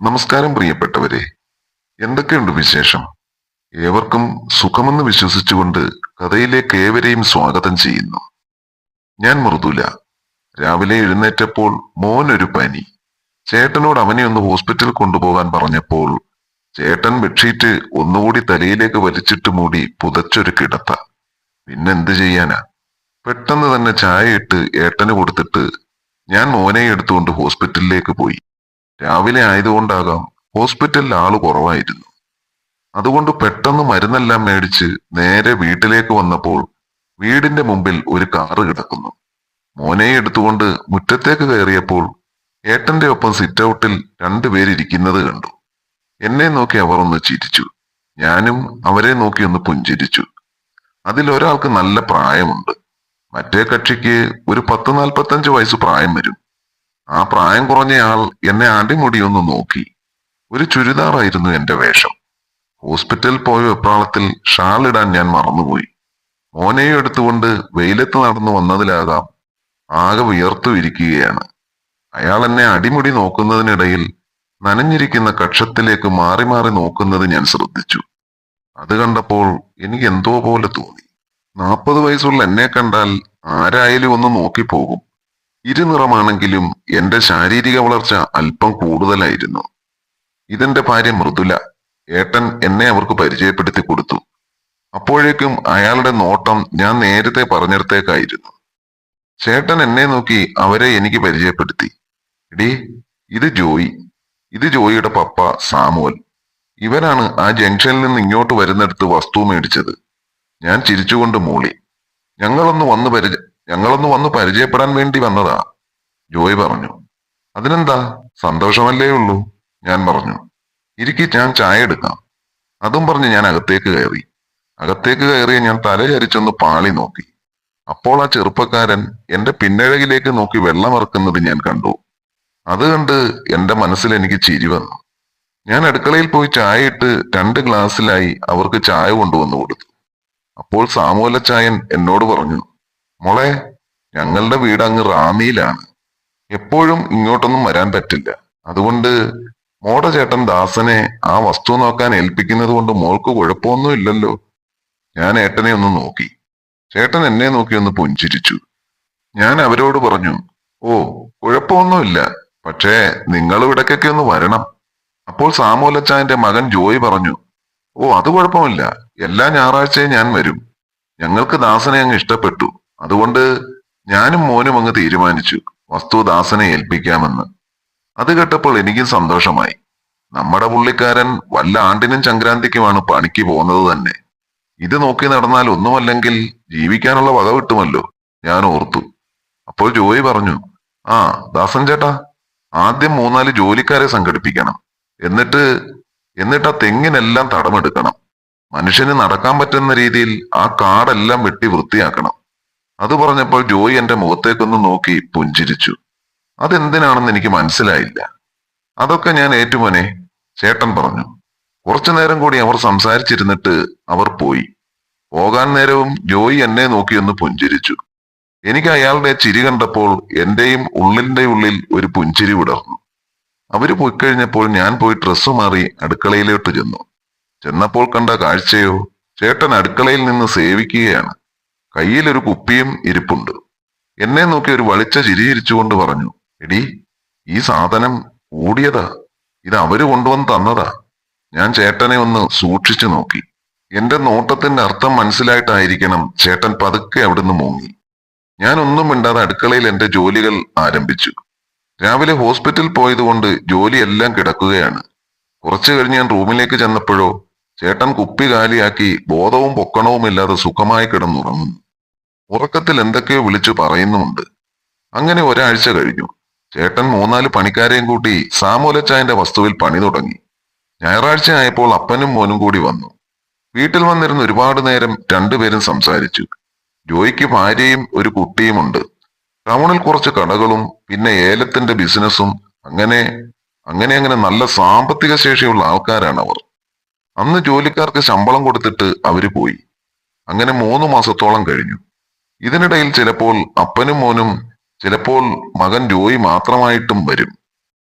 നമസ്കാരം പ്രിയപ്പെട്ടവരെ. എന്തൊക്കെയുണ്ട് വിശേഷം? ഏവർക്കും സുഖമെന്ന് വിശ്വസിച്ചുകൊണ്ട് കഥയിലേക്ക് ഏവരെയും സ്വാഗതം ചെയ്യുന്നു. ഞാൻ മൃദുല. രാവിലെ എഴുന്നേറ്റപ്പോൾ മോനൊരു പനി. ചേട്ടനോട് അവനെ ഒന്ന് ഹോസ്പിറ്റലിൽ കൊണ്ടുപോകാൻ പറഞ്ഞപ്പോൾ ചേട്ടൻ ബെഡ്ഷീറ്റ് ഒന്നുകൂടി തലയിലേക്ക് വലിച്ചിട്ട് മൂടി പുതച്ചൊരു കിടത്ത. പിന്നെന്ത് ചെയ്യാനാ? പെട്ടെന്ന് തന്നെ ചായ ഇട്ട് ഏട്ടന് കൊടുത്തിട്ട് ഞാൻ മോനെ എടുത്തുകൊണ്ട് ഹോസ്പിറ്റലിലേക്ക് പോയി. രാവിലെ ആയതുകൊണ്ടാകാം ഹോസ്പിറ്റലിൽ ആള് കുറവായിരുന്നു. അതുകൊണ്ട് പെട്ടെന്ന് മരുന്നെല്ലാം മേടിച്ച് നേരെ വീട്ടിലേക്ക് വന്നപ്പോൾ വീടിന്റെ മുമ്പിൽ ഒരു കാറ് കിടക്കുന്നു. മോനെ എടുത്തുകൊണ്ട് മുറ്റത്തേക്ക് കയറിയപ്പോൾ ഏട്ടന്റെ ഒപ്പം സിറ്റ് ഔട്ടിൽ രണ്ടുപേരിയ്ക്കുന്നത് കണ്ടു. എന്നെ നോക്കി അവർ ഒന്ന് ചിരിച്ചു. ഞാനും അവരെ നോക്കി ഒന്ന് പുഞ്ചിരിച്ചു. അതിലൊരാൾക്ക് നല്ല പ്രായമുണ്ട്. മറ്റേ കക്ഷിക്ക് ഒരു 40-45 വയസ്സ് പ്രായം വരും. ആ പ്രായം കുറഞ്ഞയാൾ എന്നെ അടിമുടി ഒന്ന് നോക്കി. ഒരു ചുരിദാറായിരുന്നു എന്റെ വേഷം. ഹോസ്പിറ്റലിൽ പോയ വെപ്രാളത്തിൽ ഷാൾ ഇടാൻ ഞാൻ മറന്നുപോയി. മോനെയും എടുത്തുകൊണ്ട് വെയിലത്ത് നടന്നു വന്നതിലാകാം ആകെ വിയർത്തു ഇരിക്കുകയാണ്. അയാൾ എന്നെ അടിമുടി നോക്കുന്നതിനിടയിൽ നനഞ്ഞിരിക്കുന്ന കക്ഷത്തിലേക്ക് മാറി മാറി നോക്കുന്നത് ഞാൻ ശ്രദ്ധിച്ചു. അത് കണ്ടപ്പോൾ എനിക്ക് എന്തോ പോലെ തോന്നി. 40 വയസ്സുള്ള എന്നെ കണ്ടാൽ ആരായാലും ഒന്ന് നോക്കിപ്പോകും. ഇരുനിറമാണെങ്കിലും എന്റെ ശാരീരിക വളർച്ച അല്പം കൂടുതലായിരുന്നു. ഇതെന്റെ ഭാര്യ മൃദുല. ഏട്ടൻ എന്നെ അവർക്ക് പരിചയപ്പെടുത്തി കൊടുത്തു. അപ്പോഴേക്കും അയാളുടെ നോട്ടം ഞാൻ നേരത്തെ പറഞ്ഞിടത്തേക്കായിരുന്നു. ചേട്ടൻ എന്നെ നോക്കി അവരെ എനിക്ക് പരിചയപ്പെടുത്തി. എടീ, ഇത് ജോയി. ഇത് ജോയിയുടെ പപ്പ സാമുവൽ. ഇവരാണ് ആ ജംഗ്ഷനിൽ നിന്ന് ഇങ്ങോട്ട് വരുന്നിടത്ത് വസ്തു മേടിച്ചത്. ഞാൻ ചിരിച്ചുകൊണ്ട് മൂളി. ഞങ്ങളൊന്ന് വന്ന് പരിചയപ്പെടാൻ വേണ്ടി വന്നതാ, ജോയ് പറഞ്ഞു. അതിനെന്താ, സന്തോഷമല്ലേ ഉള്ളൂ, ഞാൻ പറഞ്ഞു. ഇരിക്കി, ഞാൻ ചായ എടുക്കാം. അതും പറഞ്ഞ് ഞാൻ അകത്തേക്ക് കയറി. അകത്തേക്ക് കയറിയ ഞാൻ തല ചരിച്ചൊന്ന് പാളി നോക്കി. അപ്പോൾ ആ ചെറുപ്പക്കാരൻ എന്റെ പിന്നഴകിലേക്ക് നോക്കി വെള്ളമിറക്കുന്നത് ഞാൻ കണ്ടു. അത് കണ്ട് എന്റെ മനസ്സിൽ എനിക്ക് ചിരി വന്നു. ഞാൻ അടുക്കളയിൽ പോയി ചായ ഇട്ട് 2 ഗ്ലാസ്സിലായി അവർക്ക് ചായ കൊണ്ടുവന്നു കൊടുത്തു. അപ്പോൾ സാമൂലച്ചായൻ എന്നോട് പറഞ്ഞു, മോളെ, ഞങ്ങളുടെ വീട് അങ്ങ് റാന്നിയിലാണ്. എപ്പോഴും ഇങ്ങോട്ടൊന്നും വരാൻ പറ്റില്ല. അതുകൊണ്ട് മോടെ ചേട്ടൻ ദാസനെ ആ വസ്തു നോക്കാൻ ഏൽപ്പിക്കുന്നത് കൊണ്ട് മോൾക്ക് കുഴപ്പമൊന്നും ഇല്ലല്ലോ. ഞാൻ ഏട്ടനെ ഒന്ന് നോക്കി. ചേട്ടൻ എന്നെ നോക്കി ഒന്ന് പുഞ്ചിരിച്ചു. ഞാൻ അവരോട് പറഞ്ഞു, ഓ, കുഴപ്പമൊന്നുമില്ല. പക്ഷേ നിങ്ങൾ ഇവിടേക്കൊക്കെ ഒന്ന് വരണം. അപ്പോൾ സാമൂലച്ചായന്റെ മകൻ ജോയ് പറഞ്ഞു, ഓ, അത് കുഴപ്പമില്ല. എല്ലാ ഞായറാഴ്ചയും ഞാൻ വരും. ഞങ്ങൾക്ക് ദാസനെ അങ്ങ് ഇഷ്ടപ്പെട്ടു. അതുകൊണ്ട് ഞാനും മോനും അങ്ങ് തീരുമാനിച്ചു വസ്തു ദാസനെ ഏൽപ്പിക്കാമെന്ന്. അത് കേട്ടപ്പോൾ എനിക്കും സന്തോഷമായി. നമ്മുടെ പുള്ളിക്കാരൻ വല്ല ആണ്ടിനും സംക്രാന്തിക്കുമാണ് പണിക്ക് പോകുന്നത് തന്നെ. ഇത് നോക്കി നടന്നാൽ ഒന്നുമല്ലെങ്കിൽ ജീവിക്കാനുള്ള വക കിട്ടുമല്ലോ, ഞാൻ ഓർത്തു. അപ്പോൾ ജോയി പറഞ്ഞു, ആ ദാസൻ ചേട്ടാ, ആദ്യം 3-4 ജോലിക്കാരെ സംഘടിപ്പിക്കണം. എന്നിട്ട് ആ തെങ്ങിനെല്ലാം തടമെടുക്കണം. മനുഷ്യന് നടക്കാൻ പറ്റുന്ന രീതിയിൽ ആ കാടെല്ലാം വെട്ടി വൃത്തിയാക്കണം. അത് പറഞ്ഞപ്പോൾ ജോയി എന്റെ മുഖത്തേക്കൊന്ന് നോക്കി പുഞ്ചിരിച്ചു. അതെന്തിനാണെന്ന് എനിക്ക് മനസ്സിലായില്ല. അതൊക്കെ ഞാൻ ഏറ്റുമോനെ, ചേട്ടൻ പറഞ്ഞു. കുറച്ചു നേരം കൂടി അവർ സംസാരിച്ചിരുന്നിട്ട് അവർ പോയി. പോകാൻ നേരവും ജോയി എന്നെ നോക്കിയൊന്ന് പുഞ്ചിരിച്ചു. എനിക്ക് അയാളുടെ ചിരി കണ്ടപ്പോൾ എന്റെയും ഉള്ളിന്റെ ഉള്ളിൽ ഒരു പുഞ്ചിരി വിടർന്നു. അവര് പോയിക്കഴിഞ്ഞപ്പോൾ ഞാൻ പോയി ഡ്രസ്സ് മാറി അടുക്കളയിലോട്ട് ചെന്നു. ചെന്നപ്പോൾ കണ്ട കാഴ്ചയോ, ചേട്ടൻ അടുക്കളയിൽ നിന്ന് സേവിക്കുകയാണ്. കയ്യിലൊരു കുപ്പിയും ഇരിപ്പുണ്ട്. എന്നെ നോക്കി ഒരു വളിച്ച ചിരി ചിരിച്ചുകൊണ്ട് പറഞ്ഞു, എടീ, ഈ സാധനം കൂടിയതാ. ഇത് അവര് കൊണ്ടുവന്ന് തന്നതാ. ഞാൻ ചേട്ടനെ ഒന്ന് സൂക്ഷിച്ചു നോക്കി. എന്റെ നോട്ടത്തിന്റെ അർത്ഥം മനസ്സിലായിട്ടായിരിക്കണം ചേട്ടൻ പതുക്കെ അവിടുന്ന് മൂങ്ങി. ഞാൻ ഒന്നും മിണ്ടാതെ അടുക്കളയിൽ എന്റെ ജോലികൾ ആരംഭിച്ചു. രാവിലെ ഹോസ്പിറ്റലിൽ പോയതുകൊണ്ട് ജോലിയെല്ലാം കിടക്കുകയാണ്. കുറച്ചു കഴിഞ്ഞ് ഞാൻ റൂമിലേക്ക് ചെന്നപ്പോഴോ ചേട്ടൻ കുപ്പി കാലിയാക്കി ബോധവും പൊക്കണവും ഇല്ലാതെ സുഖമായി കിടന്നുറങ്ങുന്നു. ഉറക്കത്തിൽ എന്തൊക്കെയോ വിളിച്ചു പറയുന്നുമുണ്ട്. അങ്ങനെ ഒരാഴ്ച കഴിഞ്ഞു. ചേട്ടൻ 3-4 പണിക്കാരെയും കൂട്ടി സാമൂലച്ചായന്റെ വസ്തുവിൽ പണി തുടങ്ങി. ഞായറാഴ്ച ആയപ്പോൾ അപ്പനും മോനും കൂടി വന്നു. വീട്ടിൽ വന്നിരുന്ന് ഒരുപാട് നേരം രണ്ടുപേരും സംസാരിച്ചു. ജോയിക്ക് ഭാര്യയും ഒരു കുട്ടിയുമുണ്ട്. ടൗണിൽ കുറച്ച് കടകളും പിന്നെ ഏലത്തിന്റെ ബിസിനസ്സും. അങ്ങനെ അങ്ങനെ അങ്ങനെ നല്ല സാമ്പത്തിക ശേഷിയുള്ള ആൾക്കാരാണ് അവർ. അന്ന് ജോലിക്കാർക്ക് ശമ്പളം കൊടുത്തിട്ട് അവര് പോയി. അങ്ങനെ 3 മാസത്തോളം കഴിഞ്ഞു. ഇതിനിടയിൽ ചിലപ്പോൾ അപ്പനും മോനും, ചിലപ്പോൾ മകൻ ജോയി മാത്രമായിട്ടും വരും.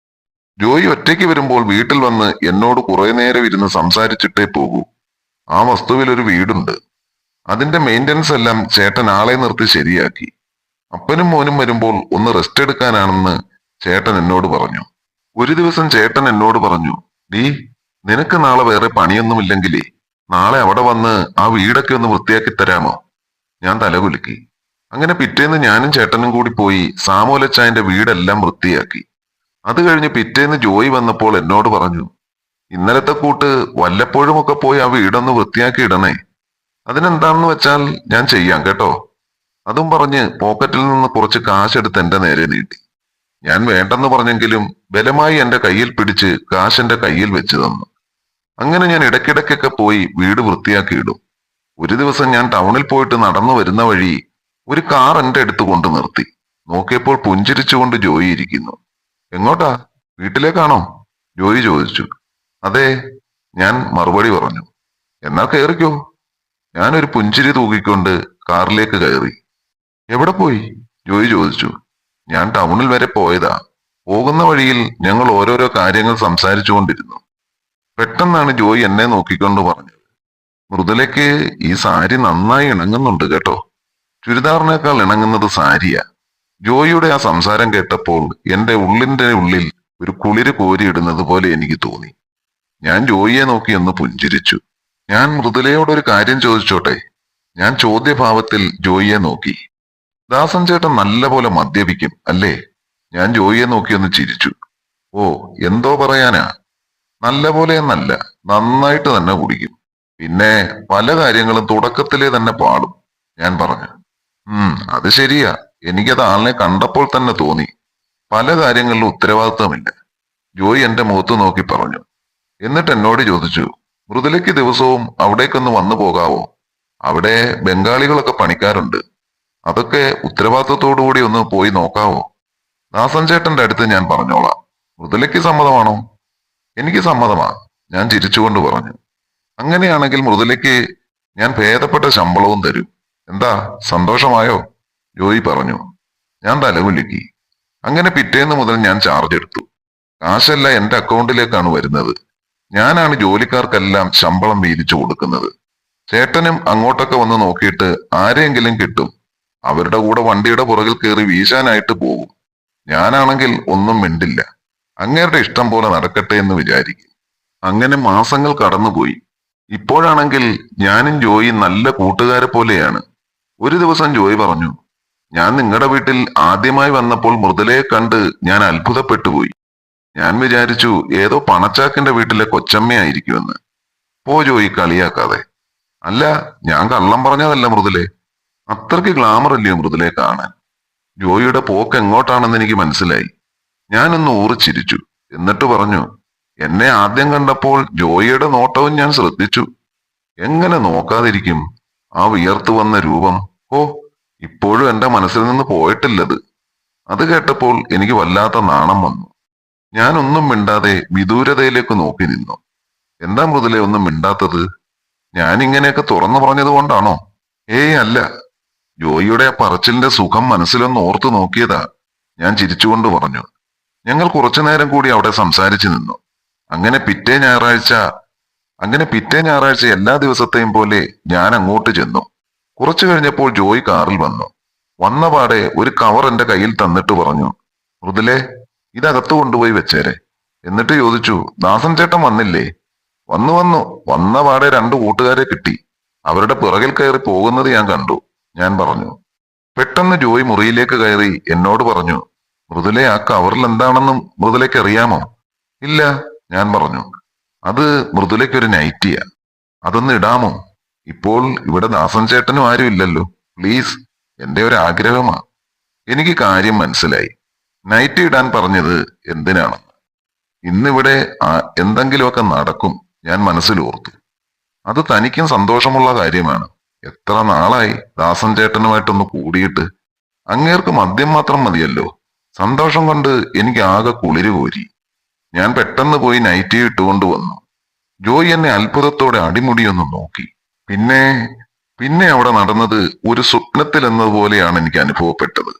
ജോയി ഒറ്റയ്ക്ക് വരുമ്പോൾ വീട്ടിൽ വന്ന് എന്നോട് കുറെ നേരം ഇരുന്ന് സംസാരിച്ചിട്ടേ പോകൂ. ആ വസ്തുവിൽ ഒരു വീടുണ്ട്. അതിന്റെ മെയിന്റനൻസ് എല്ലാം ചേട്ടൻ ആളെ നിർത്തി ശരിയാക്കി. അപ്പനും മോനും വരുമ്പോൾ ഒന്ന് റെസ്റ്റ് എടുക്കാനാണെന്ന് ചേട്ടൻ എന്നോട് പറഞ്ഞു. ഒരു ദിവസം ചേട്ടൻ എന്നോട് പറഞ്ഞു, ഡീ, നിനക്ക് നാളെ വേറെ പണിയൊന്നുമില്ലെങ്കിലേ നാളെ അവിടെ വന്ന് ആ വീടൊക്കെ ഒന്ന് വൃത്തിയാക്കി തരാമോ? ഞാൻ തലകുലുക്കി. അങ്ങനെ പിറ്റേന്ന് ഞാനും ചേട്ടനും കൂടി പോയി സാമൂലച്ചായന്റെ വീടെല്ലാം വൃത്തിയാക്കി. അത് കഴിഞ്ഞ് പിറ്റേന്ന് ജോയി വന്നപ്പോൾ എന്നോട് പറഞ്ഞു, ഇന്നലത്തെ കൂട്ട് വല്ലപ്പോഴുമൊക്കെ പോയി ആ വീടൊന്ന് വൃത്തിയാക്കി ഇടണേ. അതിനെന്താണെന്ന് വെച്ചാൽ ഞാൻ ചെയ്യാം കേട്ടോ. അതും പറഞ്ഞ് പോക്കറ്റിൽ നിന്ന് കുറച്ച് കാശെടുത്ത് എന്റെ നേരെ നീട്ടി. ഞാൻ വേണ്ടെന്ന് പറഞ്ഞെങ്കിലും ബലമായി എന്റെ കയ്യിൽ പിടിച്ച് കാശ് എന്റെ കയ്യിൽ വെച്ച് തന്നു. അങ്ങനെ ഞാൻ ഇടയ്ക്കിടയ്ക്കൊക്കെ പോയി വീട് വൃത്തിയാക്കിയിടും. ഒരു ദിവസം ഞാൻ ടൗണിൽ പോയിട്ട് നടന്നു വരുന്ന വഴി ഒരു കാർ എന്റെ അടുത്ത് കൊണ്ട് നിർത്തി. നോക്കിയപ്പോൾ പുഞ്ചിരിച്ചുകൊണ്ട് ജോയി ഇരിക്കുന്നു. എങ്ങോട്ടാ? വീട്ടിലേക്കാണോ? ജോയി ചോദിച്ചു. അതെ, ഞാൻ മറുപടി പറഞ്ഞു. എന്നാൽ കയറിക്കോ. ഞാനൊരു പുഞ്ചിരി തൂക്കിക്കൊണ്ട് കാറിലേക്ക് കയറി. എവിടെ പോയി? ജോയി ചോദിച്ചു. ഞാൻ ടൗണിൽ വരെ പോയതാ. പോകുന്ന വഴിയിൽ ഞങ്ങൾ ഓരോരോ കാര്യങ്ങൾ സംസാരിച്ചുകൊണ്ടിരുന്നു. പെട്ടെന്നാണ് ജോയി എന്നെ നോക്കിക്കൊണ്ട് പറഞ്ഞത്, മൃദുലയ്ക്ക് ഈ സാരി നന്നായി ഇണങ്ങുന്നുണ്ട് കേട്ടോ. ചുരിദാറിനേക്കാൾ ഇണങ്ങുന്നത് സാരിയാ. ജോയിയുടെ ആ സംസാരം കേട്ടപ്പോൾ എന്റെ ഉള്ളിന്റെ ഉള്ളിൽ ഒരു കുളിര് കോരിയിടുന്നത് പോലെ എനിക്ക് തോന്നി. ഞാൻ ജോയിയെ നോക്കി ഒന്ന് പുഞ്ചിരിച്ചു. ഞാൻ മൃദുലയോടൊരു കാര്യം ചോദിച്ചോട്ടെ? ഞാൻ ചോദ്യഭാവത്തിൽ ജോയിയെ നോക്കി. ദാസൻ ചേട്ടൻ നല്ല പോലെ മദ്യപിക്കും അല്ലേ? ഞാൻ ജോയിയെ നോക്കി ഒന്ന് ചിരിച്ചു. ഓ, എന്തോ പറയാനാ. നല്ല പോലെ എന്നല്ല, നന്നായിട്ട് തന്നെ കുടിക്കും. പിന്നെ പല കാര്യങ്ങളും തുടക്കത്തിലേ തന്നെ പാടും. ഞാൻ പറഞ്ഞു. അത് ശരിയാ. എനിക്കത് ആളിനെ കണ്ടപ്പോൾ തന്നെ തോന്നി. പല കാര്യങ്ങളിലും ഉത്തരവാദിത്തമില്ല. ജോയി എന്റെ മുഖത്ത് നോക്കി പറഞ്ഞു. എന്നിട്ട് എന്നോട് ചോദിച്ചു, മൃദുലയ്ക്ക് ദിവസവും അവിടേക്കൊന്ന് വന്നു പോകാവോ? അവിടെ ബംഗാളികളൊക്കെ പണിക്കാരുണ്ട്. അതൊക്കെ ഉത്തരവാദിത്തത്തോടുകൂടി ഒന്ന് പോയി നോക്കാവോ? ദാസൻ ചേട്ടന്റെ അടുത്ത് ഞാൻ പറഞ്ഞോളാം. മൃദുലയ്ക്ക് സമ്മതമാണോ? എനിക്ക് സമ്മതമാ, ഞാൻ ചിരിച്ചുകൊണ്ട് പറഞ്ഞു. അങ്ങനെയാണെങ്കിൽ മൃദുലയ്ക്ക് ഞാൻ ഭേദപ്പെട്ട ശമ്പളവും തരും. എന്താ, സന്തോഷമായോ? ജോയി പറഞ്ഞു. ഞാൻ തലകുലുക്കി. അങ്ങനെ പിറ്റേന്ന് മുതൽ ഞാൻ ചാർജ് എടുത്തു. കാശെല്ലാം എന്റെ അക്കൗണ്ടിലേക്കാണ് വരുന്നത്. ഞാനാണ് ജോലിക്കാർക്കെല്ലാം ശമ്പളം വീതിച്ചു കൊടുക്കുന്നത്. ചേട്ടനും അങ്ങോട്ടൊക്കെ വന്ന് നോക്കിയിട്ട് ആരെയെങ്കിലും കിട്ടും. അവരുടെ കൂടെ വണ്ടിയുടെ പുറകിൽ കയറി വീശാനായിട്ട് പോകും. ഞാനാണെങ്കിൽ ഒന്നും മിണ്ടില്ല. അങ്ങേരുടെ ഇഷ്ടം പോലെ നടക്കട്ടെ എന്ന് വിചാരിക്കും. അങ്ങനെ മാസങ്ങൾ കടന്നുപോയി. ഇപ്പോഴാണെങ്കിൽ ഞാനും ജോയി നല്ല കൂട്ടുകാരെ പോലെയാണ്. ഒരു ദിവസം ജോയി പറഞ്ഞു, ഞാൻ നിങ്ങളുടെ വീട്ടിൽ ആദ്യമായി വന്നപ്പോൾ മൃദുലയെ കണ്ട് ഞാൻ അത്ഭുതപ്പെട്ടുപോയി. ഞാൻ വിചാരിച്ചു ഏതോ പണച്ചാക്കിന്റെ വീട്ടിലെ കൊച്ചമ്മയായിരിക്കുമെന്ന്. പോ ജോയി, കളിയാക്കാതെ. അല്ല, ഞാൻ കള്ളം പറഞ്ഞതല്ല മൃദുലേ. അത്രയ്ക്ക് ഗ്ലാമർ അല്ലയോ മൃദുലയെ കാണാൻ. ജോയിയുടെ പോക്ക് എങ്ങോട്ടാണെന്ന് എനിക്ക് മനസ്സിലായി. ഞാനൊന്ന് ഊറിച്ചിരിച്ചു. എന്നിട്ട് പറഞ്ഞു, എന്നെ ആദ്യം കണ്ടപ്പോൾ ജോയിയുടെ നോട്ടവും ഞാൻ ശ്രദ്ധിച്ചു. എങ്ങനെ നോക്കാതിരിക്കും? ആ വിയർത്തു വന്ന രൂപം, ഓ, ഇപ്പോഴും എന്റെ മനസ്സിൽ നിന്ന് പോയിട്ടില്ലത്. അത് കേട്ടപ്പോൾ എനിക്ക് വല്ലാത്ത നാണം വന്നു. ഞാനൊന്നും മിണ്ടാതെ വിദൂരതയിലേക്ക് നോക്കി നിന്നു. എന്താ മൃദുലേ ഒന്നും മിണ്ടാത്തത്? ഞാൻ ഇങ്ങനെയൊക്കെ തുറന്നു പറഞ്ഞത് കൊണ്ടാണോ? ഏയ് അല്ല. ജോയിയുടെ ആ പറച്ചിലിന്റെ സുഖം മനസ്സിലൊന്ന് ഓർത്തു നോക്കിയതാ. ഞാൻ ചിരിച്ചുകൊണ്ട് പറഞ്ഞു. ഞങ്ങൾ കുറച്ചു നേരം കൂടി അവിടെ സംസാരിച്ചു നിന്നു. അങ്ങനെ പിറ്റേ ഞായറാഴ്ച എല്ലാ ദിവസത്തെയും പോലെ ഞാൻ അങ്ങോട്ട് ചെന്നു. കുറച്ചു കഴിഞ്ഞപ്പോൾ ജോയി കാറിൽ വന്നു. വന്നപാടെ ഒരു കവർ എന്റെ കയ്യിൽ തന്നിട്ട് പറഞ്ഞു, മൃദുലേ, ഇതകത്ത് കൊണ്ടുപോയി വെച്ചേരെ. എന്നിട്ട് ചോദിച്ചു, ദാസൻ ചേട്ടൻ വന്നില്ലേ? വന്നു. വന്നപാടെ രണ്ടു കൂട്ടുകാരെ കിട്ടി. അവരുടെ പിറകിൽ കയറി പോകുന്നത് ഞാൻ കണ്ടു. ഞാൻ പറഞ്ഞു. പെട്ടെന്ന് ജോയി മുറിയിലേക്ക് കയറി എന്നോട് പറഞ്ഞു, മൃദുലേ, ആ കവറിൽ എന്താണെന്നും മൃദുലയ്ക്ക് അറിയാമോ? ഇല്ല, ഞാൻ പറഞ്ഞു. അത് മൃദുലയ്ക്കൊരു നൈറ്റിയാ. അതൊന്ന് ഇടാമോ? ഇപ്പോൾ ഇവിടെ ദാസൻ ചേട്ടനും ആരും ഇല്ലല്ലോ. പ്ലീസ്, എന്റെ ഒരു ആഗ്രഹമാ. എനിക്ക് കാര്യം മനസ്സിലായി. നൈറ്റി ഇടാൻ പറഞ്ഞത് എന്തിനാണെന്ന്. ഇന്നിവിടെ എന്തെങ്കിലുമൊക്കെ നടക്കും, ഞാൻ മനസ്സിലോർത്തു. അത് തനിക്കും സന്തോഷമുള്ള കാര്യമാണ്. എത്ര നാളായി ദാസൻ ചേട്ടനുമായിട്ടൊന്ന് കൂടിയിട്ട്. അങ്ങേർക്ക് മദ്യം മാത്രം മതിയല്ലോ. സന്തോഷം കൊണ്ട് എനിക്ക് ആകെ കുളിര് കോരി. ഞാൻ പെട്ടെന്ന് പോയി നൈറ്റി ഇട്ടുകൊണ്ട് വന്നു. ജോയി എന്നെ അത്ഭുതത്തോടെ അടിമുടിയൊന്ന് നോക്കി. പിന്നെ അവിടെ നടന്നത് ഒരു സ്വപ്നത്തിൽ എന്നതുപോലെയാണ് എനിക്ക് അനുഭവപ്പെട്ടത്.